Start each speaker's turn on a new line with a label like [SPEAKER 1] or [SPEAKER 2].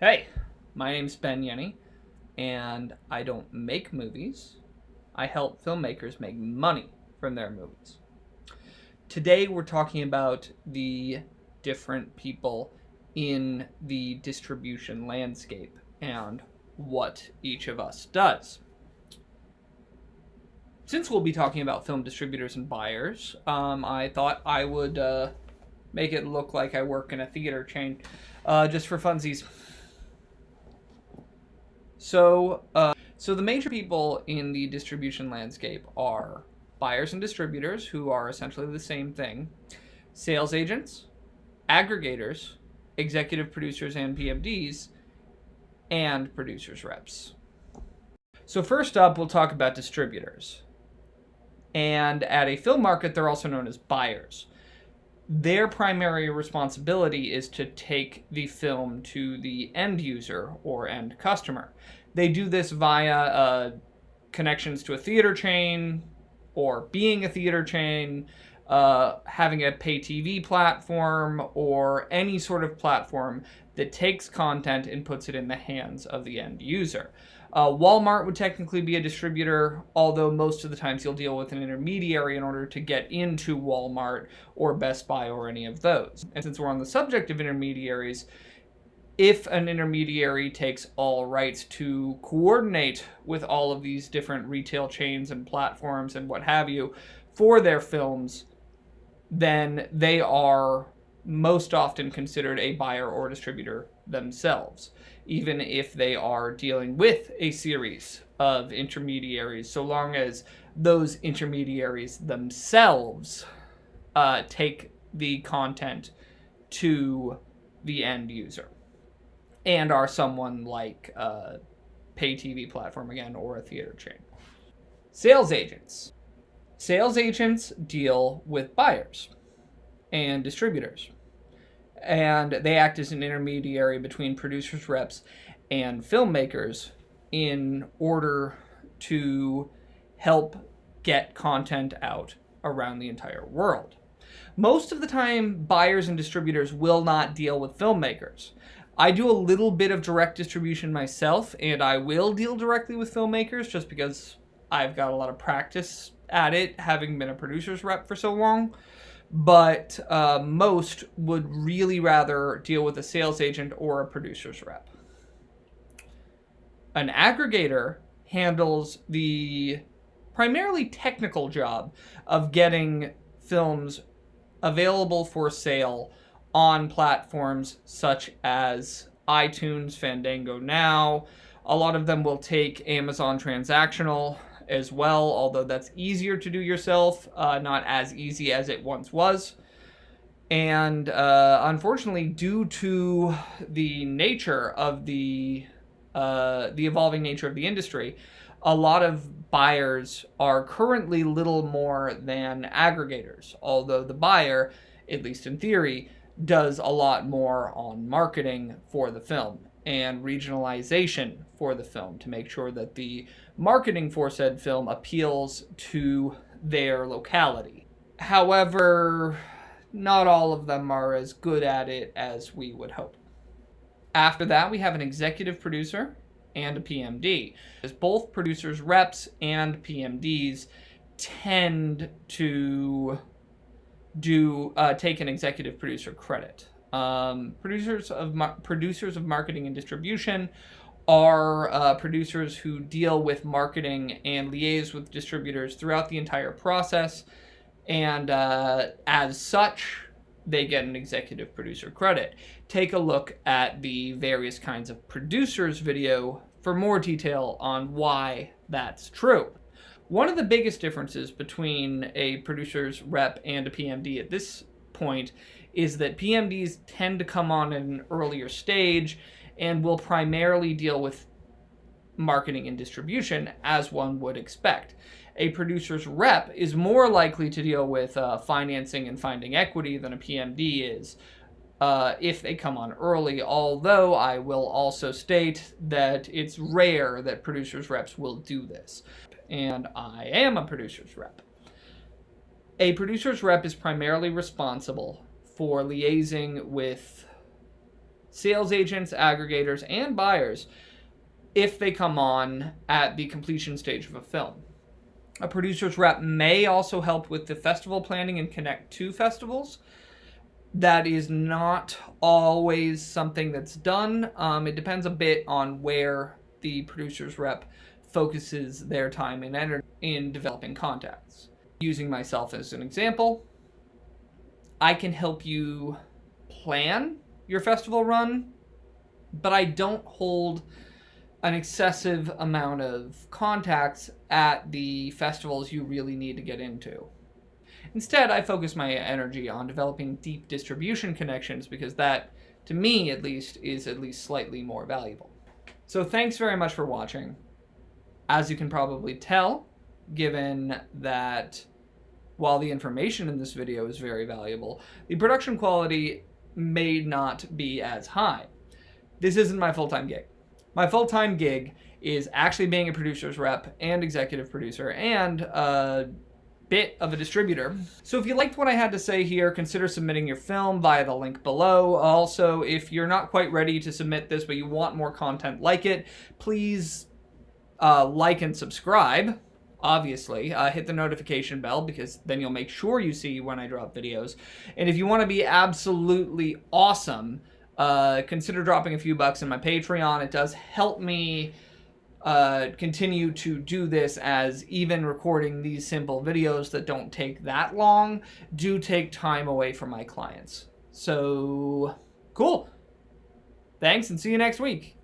[SPEAKER 1] Hey, my name's Ben Yenny, and I don't make movies. I help filmmakers make money from their movies. Today we're talking about the different people in the distribution landscape and what each of us does. Since we'll be talking about film distributors and buyers, I thought I would make it look like I work in a theater chain just for funsies. So the major people in the distribution landscape are buyers and distributors, who are essentially the same thing, sales agents, aggregators, executive producers and PMDs, and producers reps. So first up, we'll talk about distributors. And at a film market, they're also known as buyers. Their primary responsibility is to take the film to the end user or end customer. They do this via connections to a theater chain, or being a theater chain, having a pay TV platform, or any sort of platform that takes content and puts it in the hands of the end user. Walmart would technically be a distributor, although most of the times you'll deal with an intermediary in order to get into Walmart or Best Buy or any of those. And since we're on the subject of intermediaries, if an intermediary takes all rights to coordinate with all of these different retail chains and platforms and what have you for their films, then they are most often considered a buyer or distributor themselves, even if they are dealing with a series of intermediaries, so long as those intermediaries themselves take the content to the end user and are someone like a pay TV platform again, or a theater chain. Sales agents. Sales agents deal with buyers and distributors, and they act as an intermediary between producers, reps, and filmmakers in order to help get content out around the entire world. Most of the time, buyers and distributors will not deal with filmmakers. I do a little bit of direct distribution myself, and I will deal directly with filmmakers just because I've got a lot of practice at it, having been a producer's rep for so long. But most would really rather deal with a sales agent or a producer's rep. An aggregator handles the primarily technical job of getting films available for sale on platforms such as iTunes, Fandango Now. A lot of them will take Amazon Transactional as well, although that's easier to do yourself, not as easy as it once was. And unfortunately, due to the nature of the evolving nature of the industry, a lot of buyers are currently little more than aggregators, although the buyer, at least in theory, does a lot more on marketing for the film and regionalization for the film to make sure that the marketing for said film appeals to their locality. However, not all of them are as good at it as we would hope. After that, we have an executive producer and a PMD. As both producers, reps, and PMDs tend to take an executive producer credit. Producers of marketing and distribution are producers who deal with marketing and liaise with distributors throughout the entire process, and as such, they get an executive producer credit. Take a look at the various kinds of producers video for more detail on why that's true. One of the biggest differences between a producer's rep and a PMD at this point is that PMDs tend to come on at an earlier stage and will primarily deal with marketing and distribution, as one would expect. A producer's rep is more likely to deal with financing and finding equity than a PMD is, if they come on early, although I will also state that it's rare that producers' reps will do this. And I am a producer's rep. A producer's rep is primarily responsible for liaising with sales agents, aggregators, and buyers if they come on at the completion stage of a film. A producer's rep may also help with the festival planning and connect to festivals. That is not always something that's done. It depends a bit on where the producer's rep focuses their time and energy in developing contacts. Using myself as an example, I can help you plan your festival run, but I don't hold an excessive amount of contacts at the festivals you really need to get into. Instead, I focus my energy on developing deep distribution connections because that, to me at least, is at least slightly more valuable. So thanks very much for watching. As you can probably tell, given that while the information in this video is very valuable, the production quality may not be as high. This isn't my full-time gig. My full-time gig is actually being a producer's rep and executive producer and a bit of a distributor. So if you liked what I had to say here, consider submitting your film via the link below. Also, if you're not quite ready to submit this but you want more content like it, please like and subscribe. Obviously, hit the notification bell because then you'll make sure you see when I drop videos. And if you want to be absolutely awesome, consider dropping a few bucks in my Patreon. It does help me continue to do this, as even recording these simple videos that don't take that long do take time away from my clients. So, cool. Thanks and see you next week.